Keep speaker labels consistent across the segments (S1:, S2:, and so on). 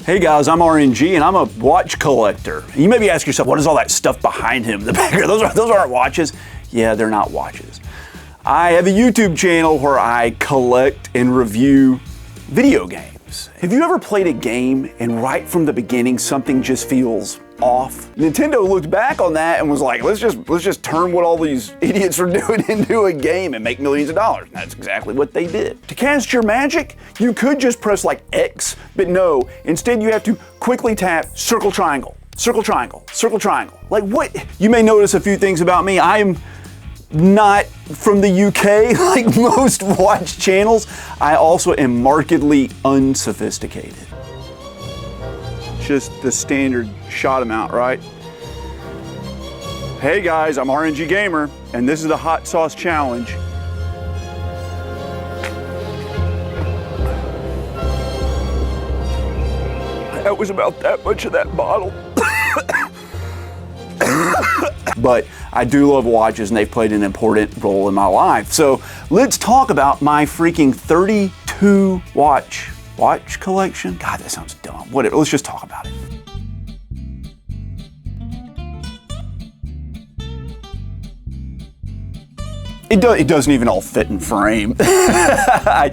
S1: Hey guys, I'm RNG and I'm a watch collector. You may be asking yourself, what is all that stuff behind him? Those aren't watches. Yeah, they're not watches. I have a YouTube channel where I collect and review video games. Have you ever played a game and right from the beginning something just feels off? Nintendo looked back on that and was like, let's just turn what all these idiots are doing into a game and make millions of dollars. And that's exactly what they did. To cast your magic, you could just press like X, but no, instead you have to quickly tap circle triangle, circle triangle, circle triangle. Like what? You may notice a few things about me. I am not from the UK like most watch channels. I also am markedly unsophisticated. Just the standard shot amount, right? Hey guys, I'm RNG Gamer, and this is the Hot Sauce Challenge. That was about that much of that bottle. But I do love watches and they've played an important role in my life. So let's talk about my freaking 32 watch collection. God, that sounds dumb. Whatever, let's just talk about it. It doesn't even all fit in frame. I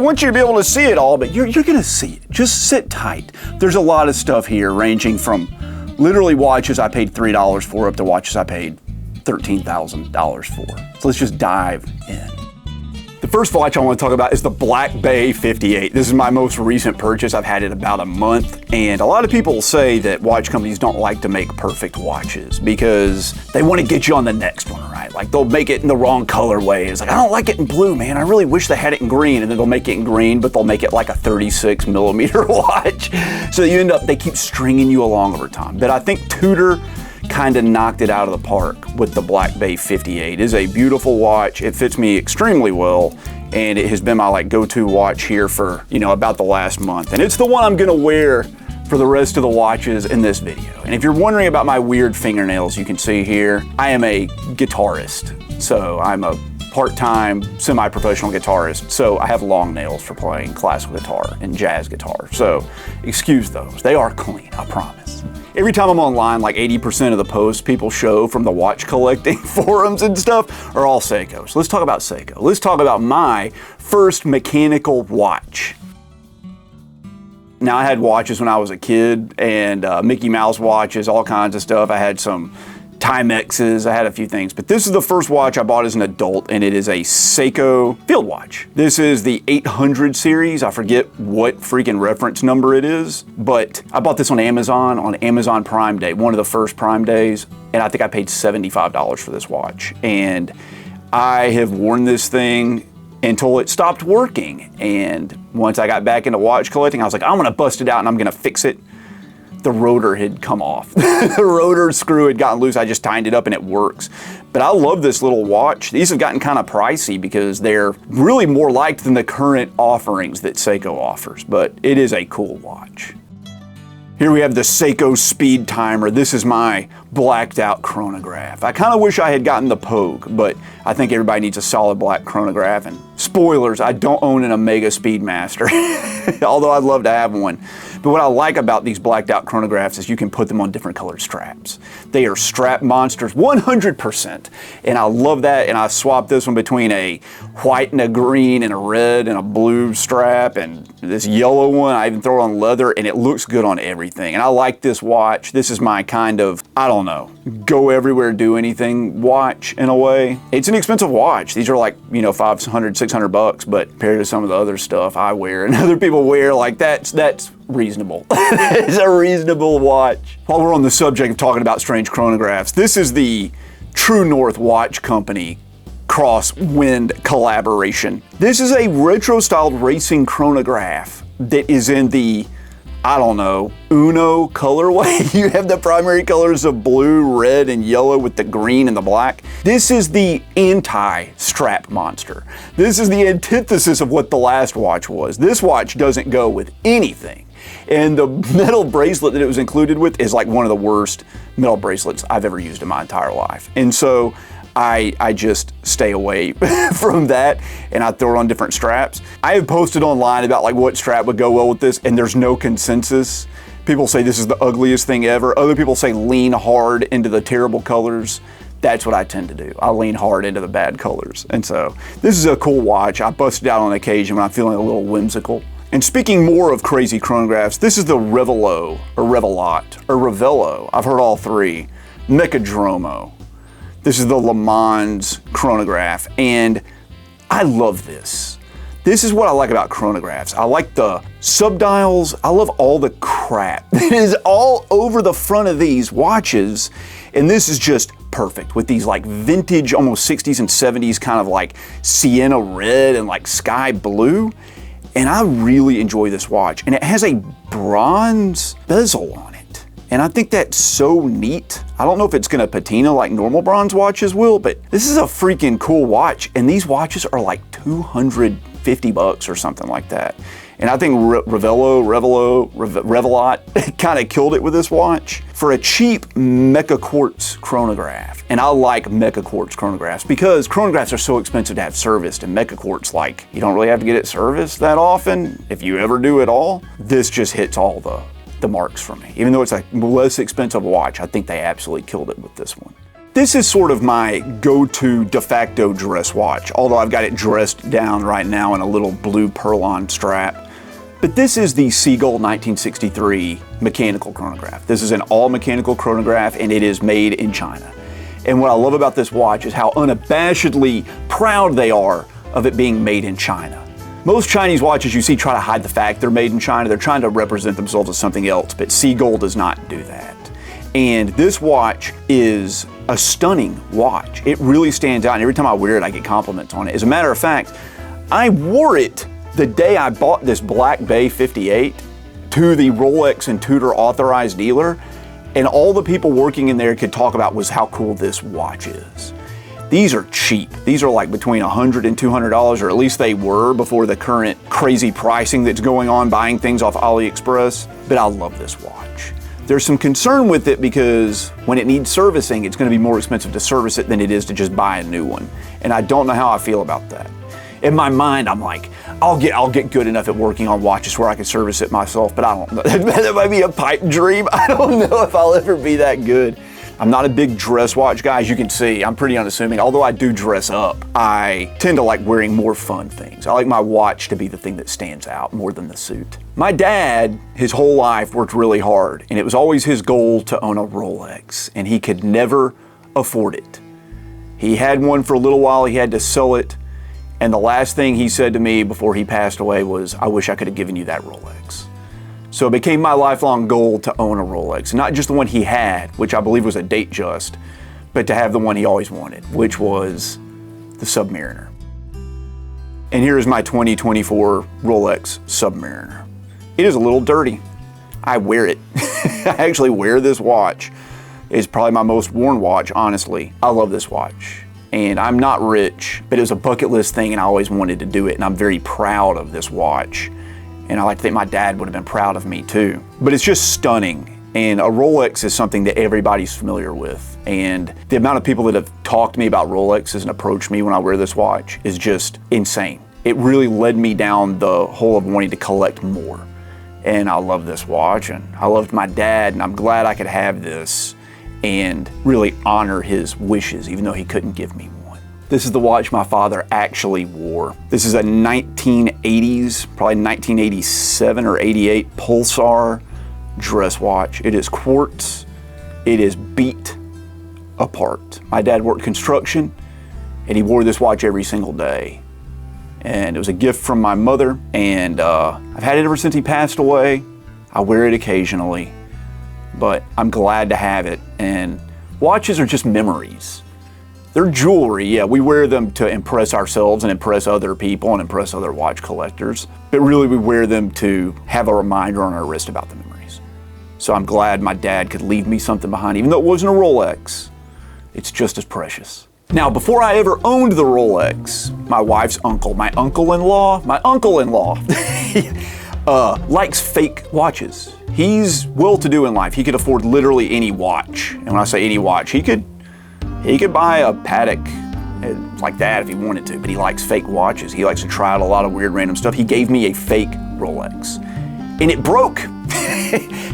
S1: want you to be able to see it all, but you're gonna see it. Just sit tight. There's a lot of stuff here ranging from literally watches I paid $3 for up to watches I paid $13,000 for. So let's just dive in. The first watch I want to talk about is the Black Bay 58. This is my most recent purchase. I've had it about a month, and a lot of people say that watch companies don't like to make perfect watches because they want to get you on the next one, right? Like they'll make it in the wrong colorway. It's like, I don't like it in blue, man. I really wish they had it in green, and then they'll make it in green, but they'll make it like a 36 millimeter watch. So you end up, they keep stringing you along over time. But I think Tudor kind of knocked it out of the park with the Black Bay 58. It is a beautiful watch. It fits me extremely well, and it has been my like go-to watch here for, about the last month. And it's the one I'm gonna wear for the rest of the watches in this video. And if you're wondering about my weird fingernails, you can see here, I am a guitarist. So I'm a part-time, semi-professional guitarist. So I have long nails for playing classical guitar and jazz guitar. So excuse those. They are clean, I promise. Every time I'm online, like 80% of the posts people show from the watch collecting forums and stuff are all Seiko. So let's talk about Seiko. Let's talk about my first mechanical watch. Now, I had watches when I was a kid, and Mickey Mouse watches, all kinds of stuff. I had some Timexes, I had a few things, but this is the first watch I bought as an adult, and it is a Seiko field watch. This is the 800 series. I forget what freaking reference number it is, but I bought this on Amazon Prime Day, one of the first Prime days, and I think I paid $75 for this watch. And I have worn this thing until it stopped working. And once I got back into watch collecting, I was like, I'm gonna bust it out and I'm gonna fix it. The rotor had come off. The rotor screw had gotten loose. I just tightened it up and it works. But I love this little watch. These have gotten kind of pricey because they're really more liked than the current offerings that Seiko offers, but it is a cool watch. Here we have the Seiko Speed Timer. This is my blacked out chronograph. I kind of wish I had gotten the Pogue, but I think everybody needs a solid black chronograph. And spoilers, I don't own an Omega Speedmaster, although I'd love to have one. But what I like about these blacked out chronographs is you can put them on different colored straps. They are strap monsters 100%. And I love that. And I swapped this one between a white and a green and a red and a blue strap and this yellow one. I even throw it on leather and it looks good on everything. And I like this watch. This is my kind of, I don't know, go everywhere, do anything watch in a way. It's an expensive watch. These are like, $500, $600, but compared to some of the other stuff I wear and other people wear, like that's reasonable. It's a reasonable watch. While we're on the subject of talking about strange chronographs, this is the True North Watch Company crosswind collaboration. This is a retro-styled racing chronograph that is in the, I don't know, Uno colorway. You have the primary colors of blue, red, and yellow with the green and the black. This is the anti-strap monster. This is the antithesis of what the last watch was. This watch doesn't go with anything. And the metal bracelet that it was included with is like one of the worst metal bracelets I've ever used in my entire life. And so I just stay away from that, and I throw it on different straps. I have posted online about like what strap would go well with this, and there's no consensus. People say this is the ugliest thing ever. Other people say lean hard into the terrible colors. That's what I tend to do. I lean hard into the bad colors. And so this is a cool watch. I bust it out on occasion when I'm feeling a little whimsical. And speaking more of crazy chronographs, this is the Revelot, or Revelot, or Revelot. I've heard all three. Mecca. This is the Le Mans chronograph, and I love this. This is what I like about chronographs. I like the subdials. I love all the crap that is all over the front of these watches, and this is just perfect with these like vintage, almost 60s and 70s kind of like sienna red and like sky blue. And I really enjoy this watch, and it has a bronze bezel on it. And I think that's so neat. I don't know if it's gonna patina like normal bronze watches will, but this is a freaking cool watch. And these watches are like 250 bucks or something like that. And I think Revelot kind of killed it with this watch for a cheap Mecca quartz chronograph. And I like Mecca quartz chronographs because chronographs are so expensive to have serviced, and Mecca quartz, like, you don't really have to get it serviced that often, if you ever do at all. This just hits all the marks for me. Even though it's a less expensive watch, I think they absolutely killed it with this one. This is sort of my go-to de facto dress watch, although I've got it dressed down right now in a little blue pearl-on strap. But this is the Seagull 1963 mechanical chronograph. This is an all-mechanical chronograph, and it is made in China. And what I love about this watch is how unabashedly proud they are of it being made in China. Most Chinese watches you see try to hide the fact they're made in China. They're trying to represent themselves as something else, but Seagull does not do that. And this watch is a stunning watch. It really stands out, and every time I wear it, I get compliments on it. As a matter of fact, I wore it the day I bought this Black Bay 58 to the Rolex and Tudor authorized dealer, and all the people working in there could talk about was how cool this watch is. These are cheap. These are like between $100 and $200, or at least they were before the current crazy pricing that's going on buying things off AliExpress, but I love this watch. There's some concern with it because when it needs servicing, it's going to be more expensive to service it than it is to just buy a new one, and I don't know how I feel about that. In my mind, I'm like, I'll get good enough at working on watches where I can service it myself, but I don't know. That might be a pipe dream. I don't know if I'll ever be that good. I'm not a big dress watch guy, as you can see. I'm pretty unassuming. Although I do dress up, I tend to like wearing more fun things. I like my watch to be the thing that stands out more than the suit. My dad, his whole life, worked really hard, and it was always his goal to own a Rolex, and he could never afford it. He had one for a little while, he had to sell it, and the last thing he said to me before he passed away was, "I wish I could have given you that Rolex." So it became my lifelong goal to own a Rolex. Not just the one he had, which I believe was a Datejust, but to have the one he always wanted, which was the Submariner. And here is my 2024 Rolex Submariner. It is a little dirty. I wear it. I actually wear this watch. It's probably my most worn watch, honestly. I love this watch. And I'm not rich, but it was a bucket list thing and I always wanted to do it, and I'm very proud of this watch. And I like to think my dad would have been proud of me too. But it's just stunning. And a Rolex is something that everybody's familiar with. And the amount of people that have talked to me about Rolexes and approached me when I wear this watch is just insane. It really led me down the hole of wanting to collect more. And I love this watch, and I loved my dad, and I'm glad I could have this and really honor his wishes, even though he couldn't give me one. This is the watch my father actually wore. This is a 1980s, probably 1987 or 88 Pulsar dress watch. It is quartz. It is beat apart. My dad worked construction, and he wore this watch every single day. And it was a gift from my mother, and I've had it ever since he passed away. I wear it occasionally, but I'm glad to have it. And watches are just memories. They're jewelry, yeah, we wear them to impress ourselves and impress other people and impress other watch collectors, but really we wear them to have a reminder on our wrist about the memories. So I'm glad my dad could leave me something behind, even though it wasn't a Rolex. It's just as precious. Now, before I ever owned the Rolex, my wife's uncle, my uncle-in-law likes fake watches. He's well-to-do in life. He could afford literally any watch. And when I say any watch, he could He could buy a Patek like that if he wanted to, but he likes fake watches. He likes to try out a lot of weird random stuff. He gave me a fake Rolex, and it broke.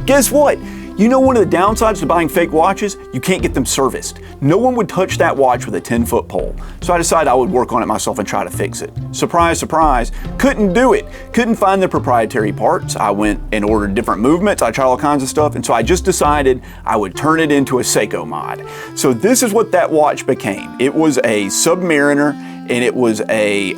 S1: Guess what? You know one of the downsides to buying fake watches? You can't get them serviced. No one would touch that watch with a 10-foot pole. So I decided I would work on it myself and try to fix it. Surprise, surprise, couldn't do it. Couldn't find the proprietary parts. I went and ordered different movements. I tried all kinds of stuff. And so I just decided I would turn it into a Seiko mod. So this is what that watch became. It was a Submariner, and it was a,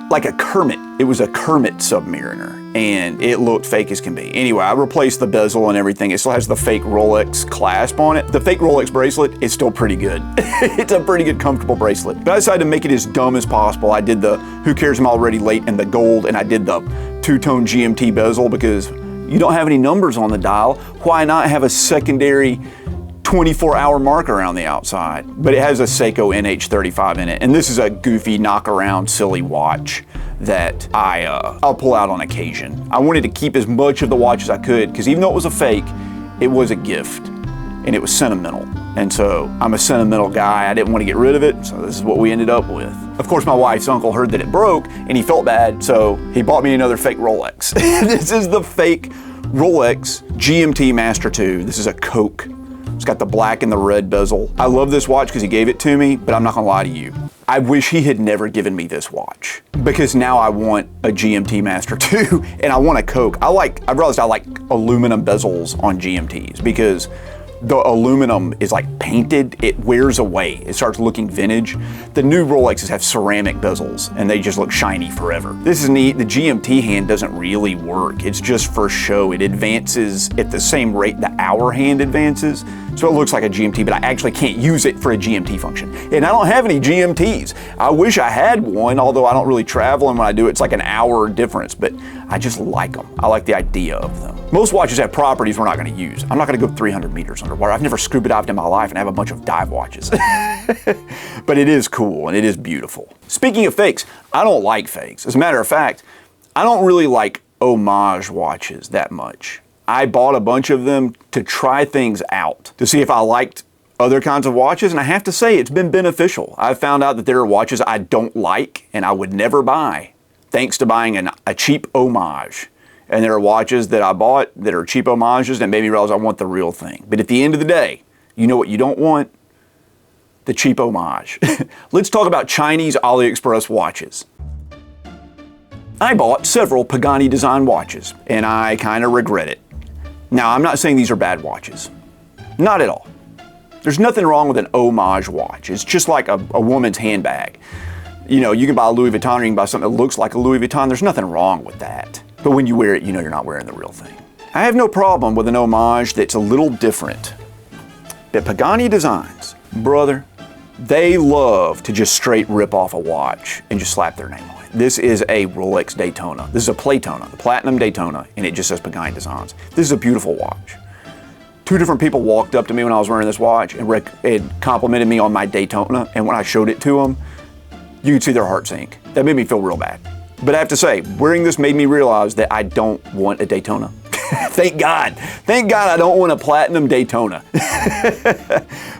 S1: like a Kermit. It was a Kermit Submariner, and it looked fake as can be. Anyway, I replaced the bezel and everything. It still has the fake Rolex clasp on it. The fake Rolex bracelet is still pretty good. It's a pretty good, comfortable bracelet. But I decided to make it as dumb as possible. I did the who cares I'm already late in the gold, and I did the two-tone GMT bezel because you don't have any numbers on the dial. Why not have a secondary 24-hour marker around the outside? But it has a Seiko NH35 in it, and this is a goofy, knock-around, silly watch that I'll pull out on occasion. I wanted to keep as much of the watch as I could, because even though it was a fake, it was a gift, and it was sentimental. And so I'm a sentimental guy. I didn't want to get rid of it, so this is what we ended up with. Of course, my wife's uncle heard that it broke, and he felt bad, so he bought me another fake Rolex. This is the fake Rolex GMT Master 2. This is a Coke. It's got the black and the red bezel. I love this watch because he gave it to me, but I'm not gonna lie to you. I wish he had never given me this watch, because now I want a GMT Master 2 and I want a Coke. I realized I like aluminum bezels on GMTs because the aluminum is like painted, it wears away, it starts looking vintage. The new Rolexes have ceramic bezels and they just look shiny forever. This is neat. The GMT hand doesn't really work, it's just for show. It advances at the same rate the hour hand advances, so it looks like a GMT, but I actually can't use it for a GMT function. And I don't have any GMTs. I wish I had one, although I don't really travel, and when I do, it's like an hour difference, but I just like them. I like the idea of them. Most watches have properties we're not gonna use. I'm not gonna go 300 meters underwater. I've never scuba dived in my life and have a bunch of dive watches. But it is cool and it is beautiful. Speaking of fakes, I don't like fakes. As a matter of fact, I don't really like homage watches that much. I bought a bunch of them to try things out, to see if I liked other kinds of watches, and I have to say it's been beneficial. I've found out that there are watches I don't like and I would never buy, thanks to buying a cheap homage. And there are watches that I bought that are cheap homages that made me realize I want the real thing. But at the end of the day, you know what you don't want? The cheap homage. Let's talk about Chinese AliExpress watches. I bought several Pagani design watches, and I kind of regret it. Now, I'm not saying these are bad watches. Not at all. There's nothing wrong with an homage watch. It's just like a woman's handbag. You know, you can buy a Louis Vuitton or you can buy something that looks like a Louis Vuitton. There's nothing wrong with that. But when you wear it, you know you're not wearing the real thing. I have no problem with an homage that's a little different. But Pagani Designs, brother, they love to just straight rip off a watch and just slap their name on it. This is a Rolex Daytona. This is a Playtona, the Platinum Daytona, and it just says Pagani Designs. This is a beautiful watch. Two different people walked up to me when I was wearing this watch and complimented me on my Daytona, and when I showed it to them, you could see their heart sink. That made me feel real bad. But I have to say, wearing this made me realize that I don't want a Daytona. Thank God. Thank God I don't want a Platinum Daytona.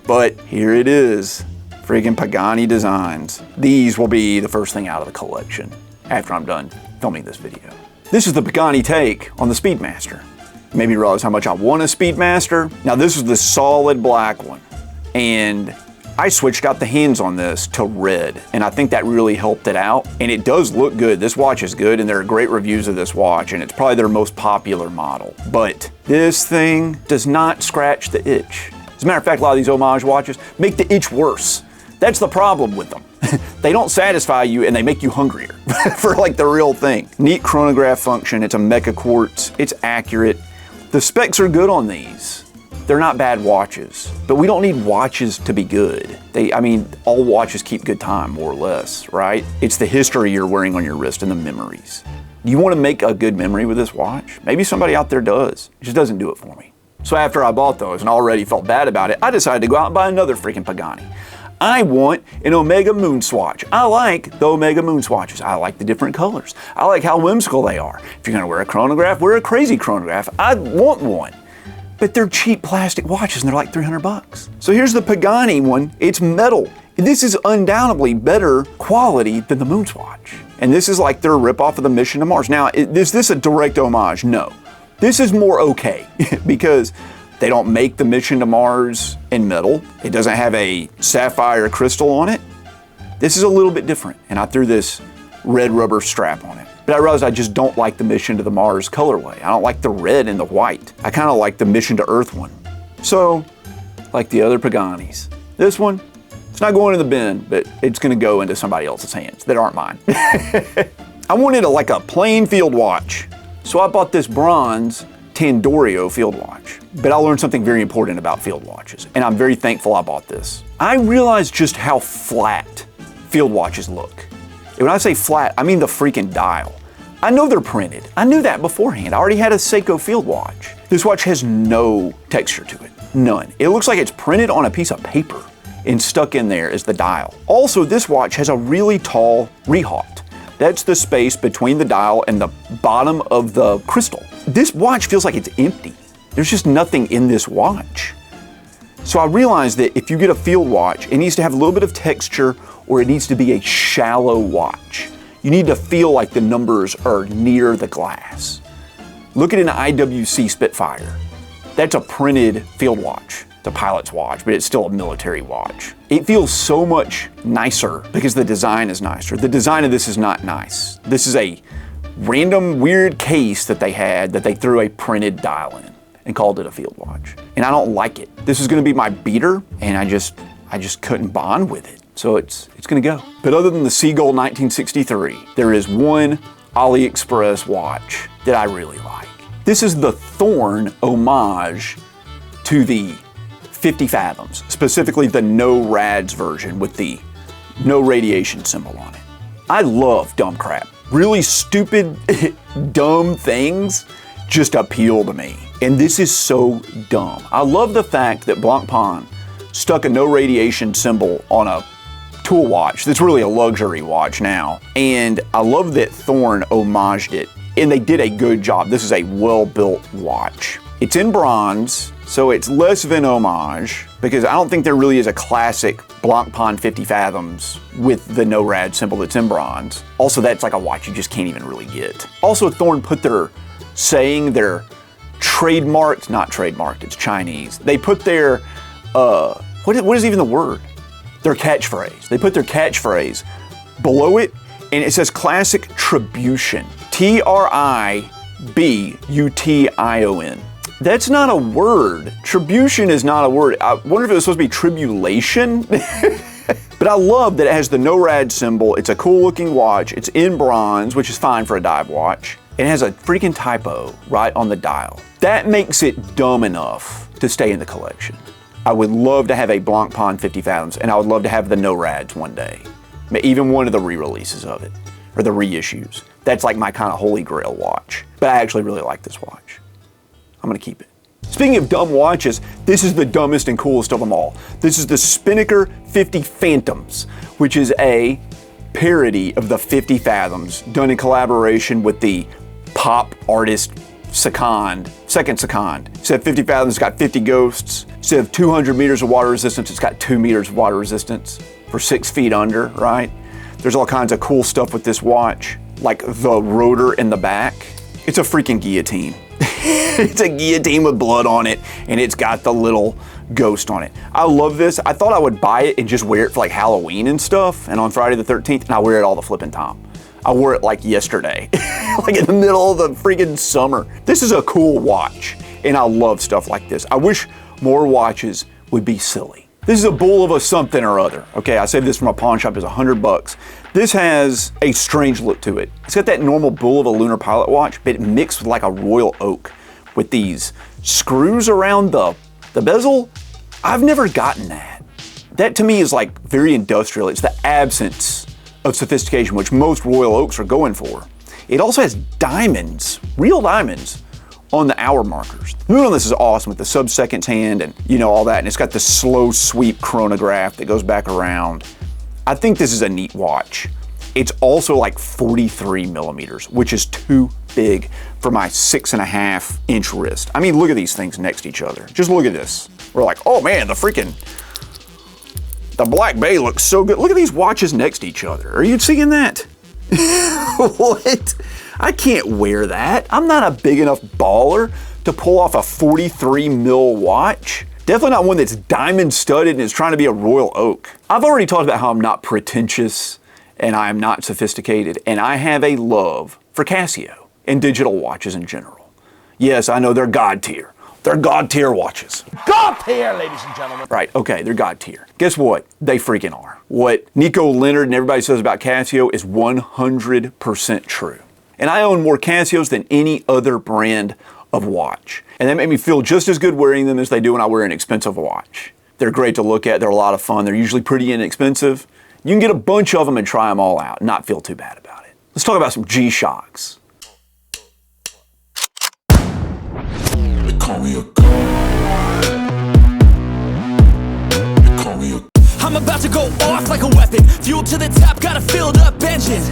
S1: But here it is. Friggin' Pagani Designs. These will be the first thing out of the collection after I'm done filming this video. This is the Pagani take on the Speedmaster. Made me realize how much I want a Speedmaster. Now this is the solid black one. And I switched out the hands on this to red, and I think that really helped it out. And it does look good. This watch is good, and there are great reviews of this watch, and it's probably their most popular model. But this thing does not scratch the itch. As a matter of fact, a lot of these homage watches make the itch worse. That's the problem with them. They don't satisfy you and they make you hungrier for like the real thing. Neat chronograph function. It's a Mecca quartz. It's accurate. The specs are good on these. They're not bad watches, but we don't need watches to be good. I mean, all watches keep good time, more or less, right? It's the history you're wearing on your wrist and the memories. Do you want to make a good memory with this watch? Maybe somebody out there does. It just doesn't do it for me. So after I bought those and already felt bad about it, I decided to go out and buy another freaking Pagani. I want an Omega Moon Swatch. I like the Omega Moon Swatches. I like the different colors. I like how whimsical they are. If you're gonna wear a chronograph, wear a crazy chronograph. I want one. but they're cheap plastic watches and they're like 300 bucks. So here's the Pagani one. It's metal. This is undoubtedly better quality than the Moonswatch. And this is like their ripoff of the Mission to Mars. Now, is this a direct homage? No. This is more okay because they don't make the Mission to Mars in metal. It doesn't have a sapphire crystal on it. This is a little bit different. And I threw this red rubber strap on it. But I realized I just don't like the Mission to the Mars colorway. I don't like the red and the white. I kind of like the Mission to Earth one. So, like the other Paganis, this one, it's not going in the bin, but it's gonna go into somebody else's hands that aren't mine. I wanted like a plain field watch. So I bought this bronze Tandorio field watch. But I learned something very important about field watches, and I'm very thankful I bought this. I realized just how flat field watches look. And when I say flat, I mean the freaking dial. I know they're printed. I knew that beforehand. I already had a Seiko field watch. This watch has no texture to it, none. It looks like it's printed on a piece of paper and stuck in there is the dial. Also, this watch has a really tall rehaut. That's the space between the dial and the bottom of the crystal. This watch feels like it's empty. There's just nothing in this watch. So I realized that if you get a field watch, it needs to have a little bit of texture or it needs to be a shallow watch. You need to feel like the numbers are near the glass. Look at an IWC Spitfire. That's a printed field watch. It's a pilot's watch, but it's still a military watch. It feels so much nicer because the design is nicer. The design of this is not nice. This is a random weird case that they had that they threw a printed dial in and called it a field watch. And I don't like it. This is gonna be my beater and I just couldn't bond with it. So it's gonna go. But other than the Seagull 1963, there is one AliExpress watch that I really like. This is the Thorn homage to the 50 Fathoms, specifically the no rads version with the no radiation symbol on it. I love dumb crap. Really stupid, dumb things just appeal to me. And this is so dumb. I love the fact that Blancpain stuck a no radiation symbol on a tool watch that's really a luxury watch now. And I love that Thorn homaged it, and they did a good job. This is a well-built watch. It's in bronze, so it's less of an homage, because I don't think there really is a classic Blancpain 50 Fathoms with the no rad symbol that's in bronze. Also, that's like a watch you just can't even really get. Also, Thorn put their saying, their trademarked, not trademarked, it's Chinese. They put their, what is even the word? Their catchphrase. They put their catchphrase below it, and it says classic tribution. T-R-I-B-U-T-I-O-N. That's not a word. Tribution is not a word. I wonder if it was supposed to be tribulation. But I love that it has the no rad symbol. It's a cool looking watch. It's in bronze, which is fine for a dive watch. It has a freaking typo right on the dial. That makes it dumb enough to stay in the collection. I would love to have a Blancpain 50 Fathoms, and I would love to have the no rads one day. Even one of the re-releases of it, or the reissues. That's like my kind of holy grail watch. But I actually really like this watch. I'm gonna keep it. Speaking of dumb watches, this is the dumbest and coolest of them all. This is the Spinnaker 50 Phantoms, which is a parody of the 50 Fathoms done in collaboration with the pop artist second. Instead of 50 Fathoms, it's got 50 ghosts. Instead of 200 meters of water resistance, it's got 2 meters of water resistance for 6 feet under, right? There's all kinds of cool stuff with this watch, like the rotor in the back. It's a freaking guillotine. It's a guillotine with blood on it, and it's got the little ghost on it. I love this. I thought I would buy it and just wear it for like Halloween and stuff, and on Friday the 13th, and I wear it all the flipping time. I wore it like yesterday, like in the middle of the freaking summer. This is a cool watch, and I love stuff like this. I wish more watches would be silly. This is a Bulova something or other. Okay, I saved this from a pawn shop, it's $100. This has a strange look to it. It's got that normal Bulova Lunar Pilot watch, but it mixed with like a royal oak with these screws around the bezel. I've never gotten that. That to me is like very industrial. It's the absence of sophistication, which most royal oaks are going for. It also has diamonds, real diamonds, on the hour markers. The moon on this is awesome with the sub-seconds hand and all that, and it's got the slow sweep chronograph that goes back around. I think this is a neat watch. It's also like 43 millimeters, which is too big for my 6.5 inch wrist. I mean, look at these things next to each other. Just look at this. We're like, oh man, the Black Bay looks so good. Look at these watches next to each other. Are you seeing that? What? I can't wear that. I'm not a big enough baller to pull off a 43 mil watch. Definitely not one that's diamond studded and is trying to be a royal oak. I've already talked about how I'm not pretentious and I am not sophisticated, and I have a love for Casio and digital watches in general. Yes, I know they're God tier. They're God tier watches.
S2: God tier, ladies and gentlemen.
S1: Right, okay, they're God tier. Guess what? They freaking are. What Nico Leonard and everybody says about Casio is 100% true. And I own more Casios than any other brand of watch. And that made me feel just as good wearing them as they do when I wear an expensive watch. They're great to look at, they're a lot of fun, they're usually pretty inexpensive. You can get a bunch of them and try them all out and not feel too bad about it. Let's talk about some G-Shocks.
S3: I'm about to go off like a weapon. Fuel to the top, got a filled up engine.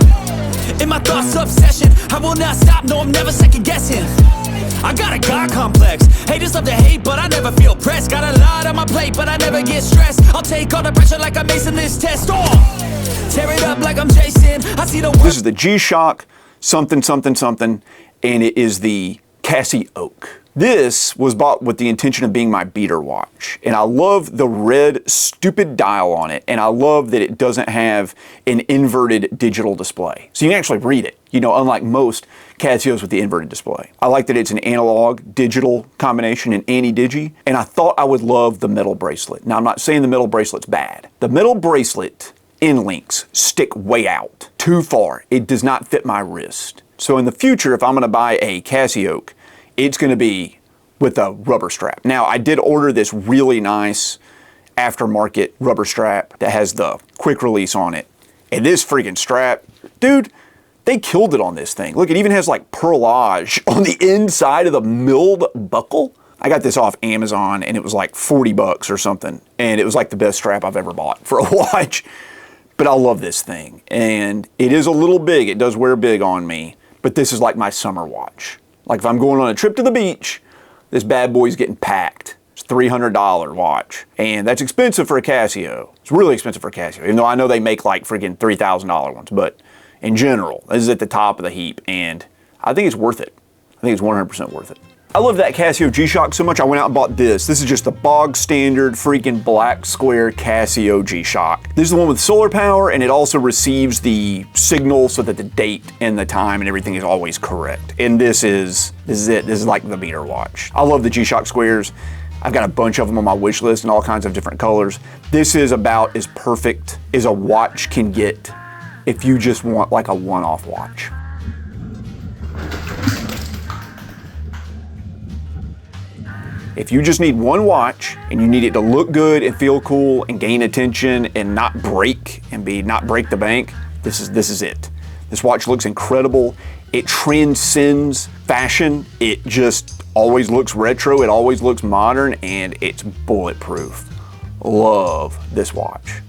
S3: In my thoughts, obsession. I will not stop, no, I'm never second guessing. I got a God complex. Haters love to hate, but I never feel pressed. Got a lot on my plate, but I never get stressed. I'll take all the pressure like I'm acing this test. Oh, tear it up like I'm Jason. I see the world.
S1: This is the G-Shock something, something, something, and it is the Cassie Oak. This was bought with the intention of being my beater watch, and I love the red stupid dial on it, and I love that it doesn't have an inverted digital display. So you can actually read it, you know, unlike most Casios with the inverted display. I like that it's an analog digital combination, an anti-digi, and I thought I would love the metal bracelet. Now I'm not saying the metal bracelet's bad. The metal bracelet end links stick way out, too far. It does not fit my wrist. So in the future, if I'm gonna buy a Casio, it's gonna be with a rubber strap. Now, I did order this really nice aftermarket rubber strap that has the quick release on it. And this freaking strap, dude, they killed it on this thing. Look, it even has like perlage on the inside of the milled buckle. I got this off Amazon and it was like 40 bucks or something. And it was like the best strap I've ever bought for a watch. But I love this thing. And it is a little big, it does wear big on me, but this is like my summer watch. Like if I'm going on a trip to the beach, this bad boy's getting packed. It's a $300 watch. And that's expensive for a Casio. It's really expensive for a Casio, even though I know they make like freaking $3,000 ones. But in general, this is at the top of the heap, and I think it's worth it. I think it's 100% worth it. I love that Casio G-Shock so much, I went out and bought this. This is just the bog standard freaking black square Casio G-Shock. This is the one with solar power, and it also receives the signal so that the date and the time and everything is always correct. And this is it. This is like the beater watch. I love the G-Shock squares. I've got a bunch of them on my wish list in all kinds of different colors. This is about as perfect as a watch can get if you just want like a one-off watch. If you just need one watch and you need it to look good and feel cool and gain attention and not break the bank, this is it. This watch looks incredible. It transcends fashion. It just always looks retro. It always looks modern, and it's bulletproof. Love this watch.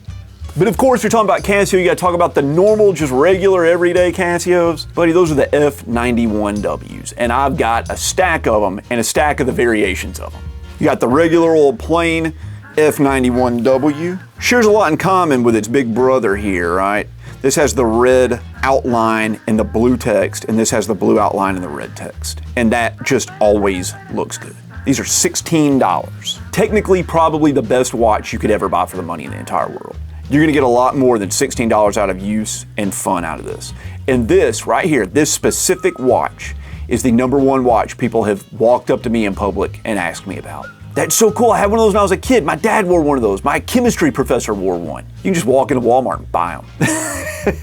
S1: But of course, you're talking about Casio, you gotta talk about the normal, just regular, everyday Casios. Buddy, those are the F91Ws, and I've got a stack of them and a stack of the variations of them. You got the regular old plain F91W. Shares a lot in common with its big brother here, right? This has the red outline and the blue text, and this has the blue outline and the red text. And that just always looks good. These are $16. Technically, probably the best watch you could ever buy for the money in the entire world. You're gonna get a lot more than $16 out of use and fun out of this. And this right here, this specific watch, is the #1 watch people have walked up to me in public and asked me about. That's so cool. I had one of those when I was a kid. My dad wore one of those. My chemistry professor wore one. You can just walk into Walmart and buy them.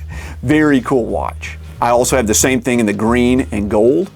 S1: Very cool watch. I also have the same thing in the green and gold,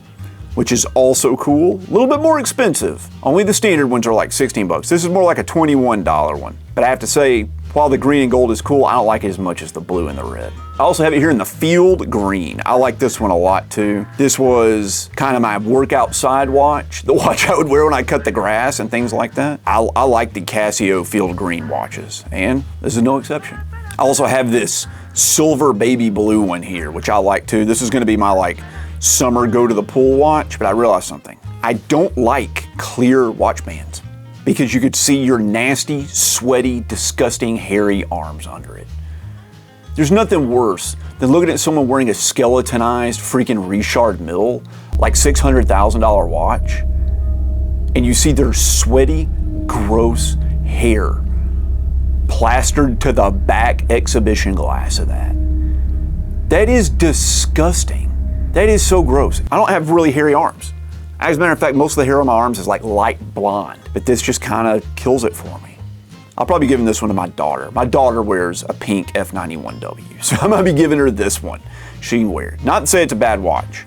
S1: which is also cool. A little bit more expensive. Only the standard ones are like 16 bucks. This is more like a $21 one. But I have to say, while the green and gold is cool, I don't like it as much as the blue and the red. I also have it here in the field green. I like this one a lot too. This was kind of my workout side watch, the watch I would wear when I cut the grass and things like that. I like the Casio field green watches, and this is no exception. I also have this silver baby blue one here, which I like too. This is gonna be my like summer go to the pool watch, but I realized something. I don't like clear watch bands because you could see your nasty, sweaty, disgusting, hairy arms under it. There's nothing worse than looking at someone wearing a skeletonized freaking Richard Mille, like $600,000 watch, and you see their sweaty, gross hair plastered to the back exhibition glass of that. That is disgusting. That is so gross. I don't have really hairy arms. As a matter of fact, most of the hair on my arms is like light blonde, but this just kind of kills it for me. I'll probably be giving this one to my daughter. My daughter wears a pink F91W, so I'm gonna be giving her this one. She can wear it. Not to say it's a bad watch,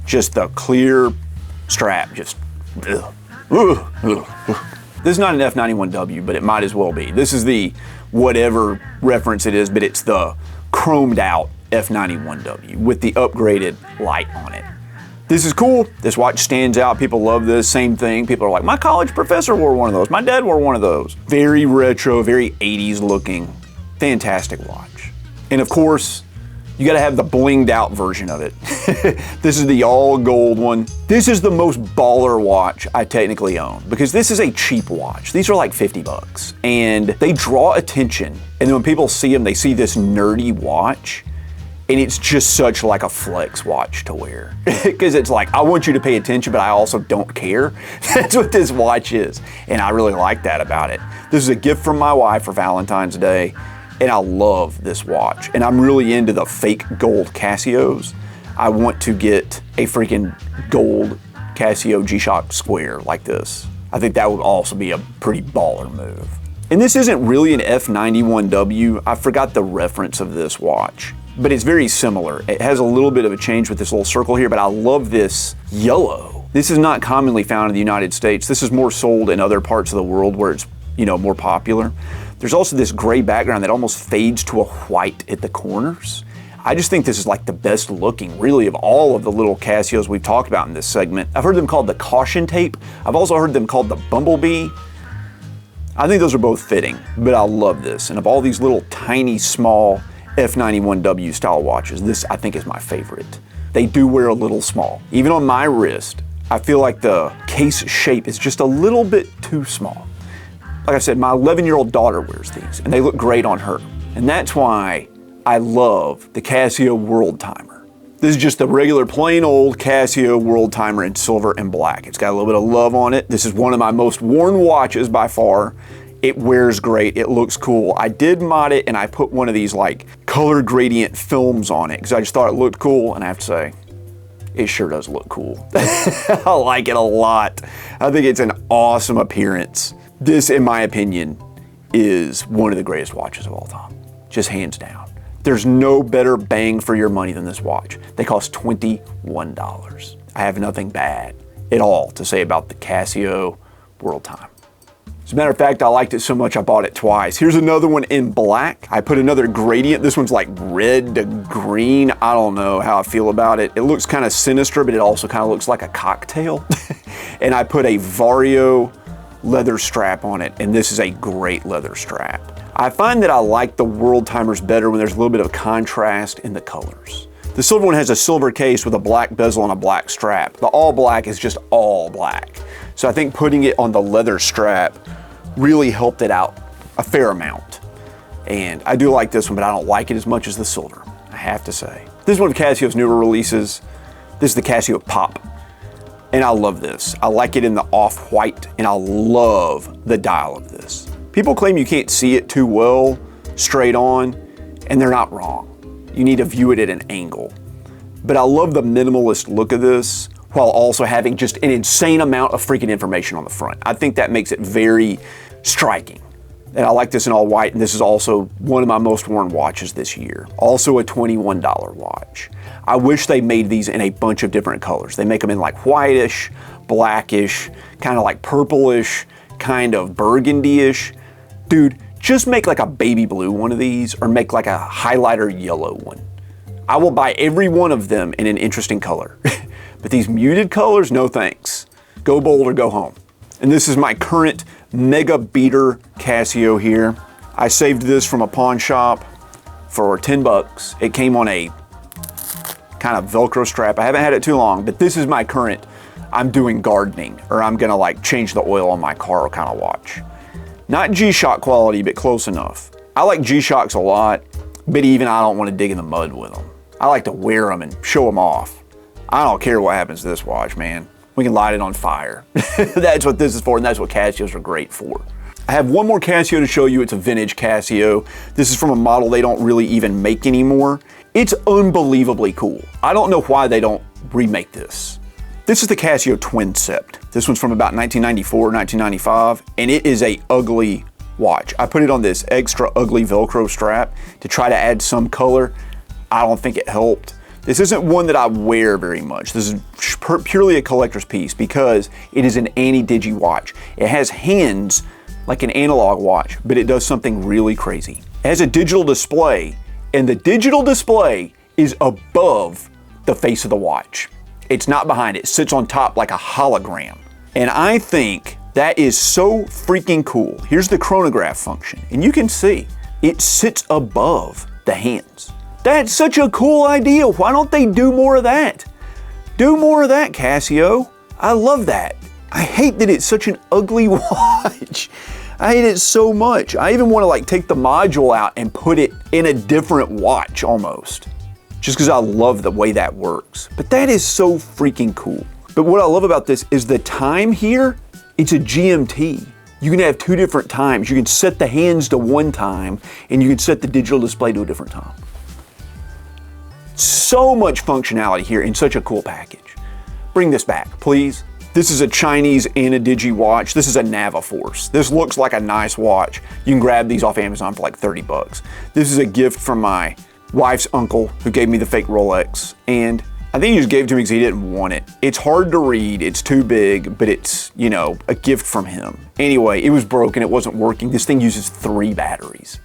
S1: just the clear strap, just ugh. Ugh. Ugh. Ugh. This is not an F91W, but it might as well be. This is the whatever reference it is, but it's the chromed out F91W with the upgraded light on it. This is cool. This watch stands out. People love this. Same thing. People are like, my college professor wore one of those. My dad wore one of those. Very retro, very 80s looking. Fantastic watch. And of course, you gotta have the blinged out version of it. This is the all gold one. This is the most baller watch I technically own because this is a cheap watch. These are like 50 bucks and they draw attention. And then when people see them, they see this nerdy watch and it's just such like a flex watch to wear. Because it's like, I want you to pay attention, but I also don't care. That's what this watch is. And I really like that about it. This is a gift from my wife for Valentine's Day. And I love this watch. And I'm really into the fake gold Casios. I want to get a freaking gold Casio G-Shock square like this. I think that would also be a pretty baller move. And this isn't really an F91W. I forgot the reference of this watch, but it's very similar. It has a little bit of a change with this little circle here, but I love this yellow. This is not commonly found in the United States. This is more sold in other parts of the world where it's, you know, more popular. There's also this gray background that almost fades to a white at the corners. I just think this is like the best looking, really, of all of the little Casios we've talked about in this segment. I've heard them called the caution tape. I've also heard them called the bumblebee. I think those are both fitting, but I love this. And of all these little tiny, small F91W style watches, this I think is my favorite. They do wear a little small. Even on my wrist, I feel like the case shape is just a little bit too small. Like I said, my 11-year-old daughter wears these and they look great on her. And that's why I love the Casio World Timer. This is just the regular plain old Casio World Timer in silver and black. It's got a little bit of love on it. This is one of my most worn watches by far. It wears great, it looks cool. I did mod it and I put one of these like color gradient films on it because I just thought it looked cool, and I have to say, it sure does look cool. I like it a lot. I think it's an awesome appearance. This, in my opinion, is one of the greatest watches of all time. Just hands down. There's no better bang for your money than this watch. They cost $21. I have nothing bad at all to say about the Casio World Time. As a matter of fact, I liked it so much I bought it twice. Here's another one in black. I put another gradient. This one's like red to green. I don't know how I feel about it. It looks kind of sinister, but it also kind of looks like a cocktail. And I put a Vario leather strap on it, and this is a great leather strap. I find that I like the World Timers better when there's a little bit of contrast in the colors. The silver one has a silver case with a black bezel and a black strap. The all black is just all black. So I think putting it on the leather strap really helped it out a fair amount. And I do like this one, but I don't like it as much as the silver, I have to say. This is one of Casio's newer releases. This is the Casio Pop. And I love this. I like it in the off-white, and I love the dial of this. People claim you can't see it too well straight on, and they're not wrong. You need to view it at an angle. But I love the minimalist look of this, while also having just an insane amount of freaking information on the front. I think that makes it very striking. And I like this in all white, and this is also one of my most worn watches this year. Also a $21 watch. I wish they made these in a bunch of different colors. They make them in like whitish, blackish, kind of like purplish, kind of burgundy-ish. Dude, just make like a baby blue one of these, or make like a highlighter yellow one. I will buy every one of them in an interesting color. But these muted colors, no thanks. Go bold or go home. And this is my current Mega Beater Casio here. I saved this from a pawn shop for 10 bucks. It came on a kind of Velcro strap. I haven't had it too long, but this is my current, I'm doing gardening, or I'm gonna like change the oil on my car kind of watch. Not G-Shock quality, but close enough. I like G-Shocks a lot, but even I don't want to dig in the mud with them. I like to wear them and show them off. I don't care what happens to this watch, man. We can light it on fire. That's what this is for, and that's what Casios are great for. I have one more Casio to show you. It's a vintage Casio. This is from a model they don't really even make anymore. It's unbelievably cool. I don't know why they don't remake this. This is the Casio Twincept. This one's from about 1994, 1995, and it is a ugly watch. I put it on this extra ugly Velcro strap to try to add some color. I don't think it helped. This isn't one that I wear very much. This is purely a collector's piece because it is an Anadigi watch. It has hands like an analog watch, but it does something really crazy. It has a digital display, and the digital display is above the face of the watch. It's not behind it. It sits on top like a hologram. And I think that is so freaking cool. Here's the chronograph function, and you can see it sits above the hands. That's such a cool idea. Why don't they do more of that? Do more of that, Casio. I love that. I hate that it's such an ugly watch. I hate it so much. I even want to like take the module out and put it in a different watch almost, just because I love the way that works. But that is so freaking cool. But what I love about this is the time here, it's a GMT. You can have two different times. You can set the hands to one time, and you can set the digital display to a different time. So much functionality here in such a cool package. Bring this back, please. This is a Chinese Anadigi watch. This is a Naviforce. This looks like a nice watch. You can grab these off Amazon for like 30 bucks. This is a gift from my wife's uncle who gave me the fake Rolex, and I think he just gave it to me because he didn't want it. It's hard to read, it's too big, but it's, you know, a gift from him. Anyway, it was broken, it wasn't working. This thing uses 3 batteries.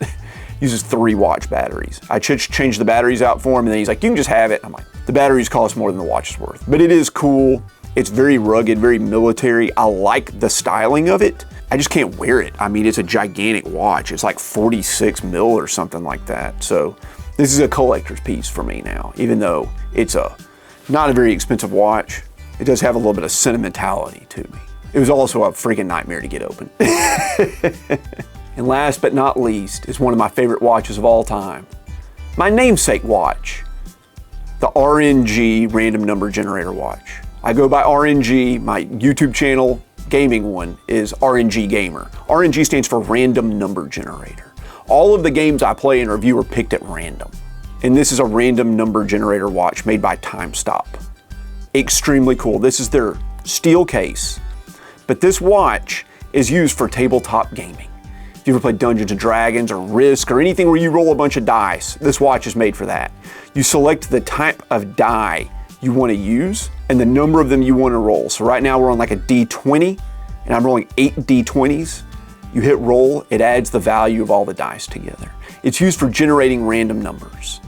S1: Uses 3 watch batteries. I changed the batteries out for him, and then he's like, you can just have it. I'm like, the batteries cost more than the watch is worth. But it is cool. It's very rugged, very military. I like the styling of it. I just can't wear it. I mean, it's a gigantic watch. It's like 46 mil or something like that. So this is a collector's piece for me now, even though it's not a very expensive watch. It does have a little bit of sentimentality to me. It was also a freaking nightmare to get open. And last but not least is one of my favorite watches of all time. My namesake watch, the RNG random number generator watch. I go by RNG, my YouTube channel gaming one is RNG Gamer. RNG stands for random number generator. All of the games I play and review are picked at random. And this is a random number generator watch made by TimeStop. Extremely cool. This is their steel case, but this watch is used for tabletop gaming. If you ever play Dungeons and Dragons or Risk or anything where you roll a bunch of dice, this watch is made for that. You select the type of die you want to use and the number of them you want to roll. So right now we're on like a D20 and I'm rolling 8 D20s. You hit roll, it adds the value of all the dice together. It's used for generating random numbers.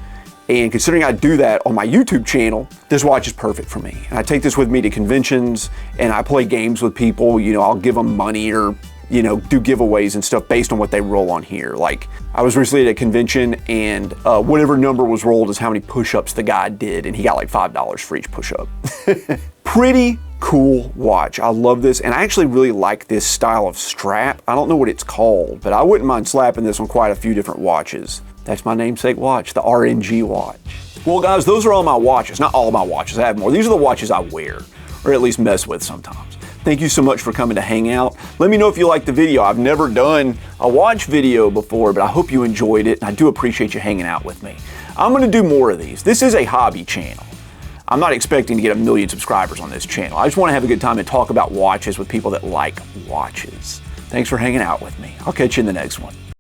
S1: And considering I do that on my YouTube channel, this watch is perfect for me. And I take this with me to conventions and I play games with people. You know, I'll give them money or, you know, do giveaways and stuff based on what they roll on here. Like I was recently at a convention and whatever number was rolled is how many push-ups the guy did. And he got like $5 for each push-up. Pretty cool watch. I love this. And I actually really like this style of strap. I don't know what it's called, but I wouldn't mind slapping this on quite a few different watches. That's my namesake watch, the RNG watch. Well guys, those are all my watches. Not all my watches, I have more. These are the watches I wear, or at least mess with sometimes. Thank you so much for coming to hang out. Let me know if you liked the video. I've never done a watch video before, but I hope you enjoyed it, and I do appreciate you hanging out with me. I'm gonna do more of these. This is a hobby channel. I'm not expecting to get 1 million subscribers on this channel. I just wanna have a good time and talk about watches with people that like watches. Thanks for hanging out with me. I'll catch you in the next one.